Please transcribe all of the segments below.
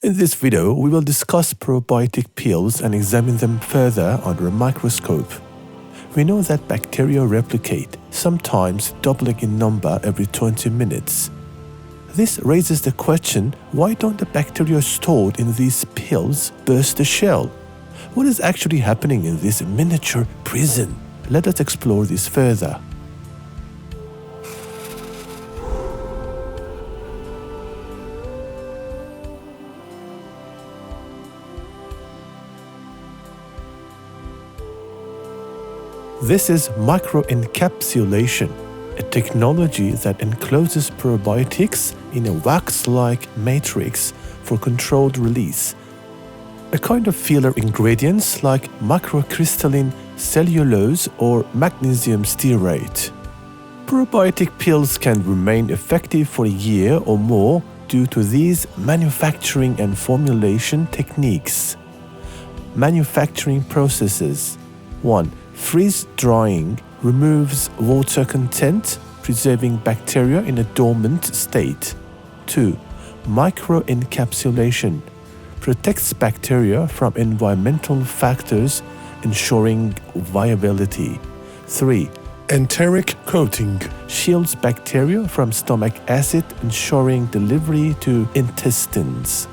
In this video, we will discuss probiotic pills and examine them further under a microscope. We know that bacteria replicate, sometimes doubling in number every 20 minutes. This raises the question, why don't the bacteria stored in these pills burst the shell? What is actually happening in this miniature prison? Let us explore this further. This is microencapsulation, a technology that encloses probiotics in a wax-like matrix for controlled release. A kind of filler ingredients like microcrystalline cellulose or magnesium stearate. Probiotic pills can remain effective for a year or more due to these manufacturing and formulation techniques. Manufacturing processes. 1. Freeze-drying removes water content, preserving bacteria in a dormant state. 2. Microencapsulation protects bacteria from environmental factors, ensuring viability. 3. Enteric coating shields bacteria from stomach acid, ensuring delivery to intestines.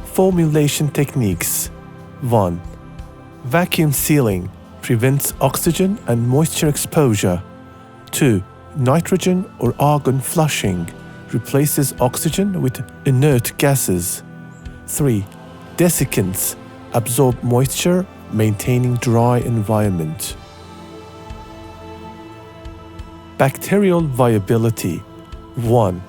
Formulation techniques. 1. Vacuum sealing prevents oxygen and moisture exposure. 2. Nitrogen or argon flushing replaces oxygen with inert gases. 3. Desiccants absorb moisture, maintaining dry environment. Bacterial viability. 1.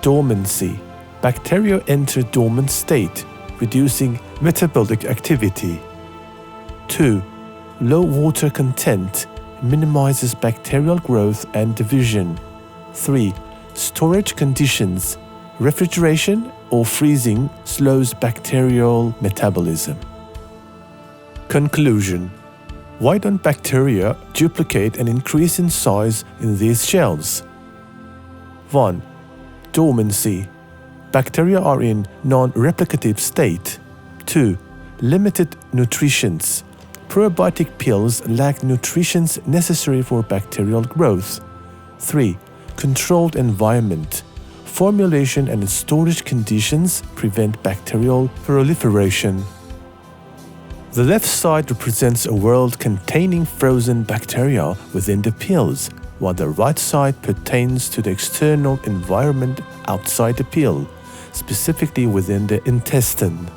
Dormancy. Bacteria enter dormant state, reducing metabolic activity. 2. Low water content minimizes bacterial growth and division. 3. Storage conditions. Refrigeration or freezing slows bacterial metabolism. Conclusion. Why don't bacteria duplicate and increase in size in these shells? 1. Dormancy. Bacteria are in non-replicative state. 2. Limited nutrients. Probiotic pills lack nutrition necessary for bacterial growth. 3. Controlled environment. Formulation and storage conditions prevent bacterial proliferation. The left side represents a world containing frozen bacteria within the pills, while the right side pertains to the external environment outside the pill, specifically within the intestine.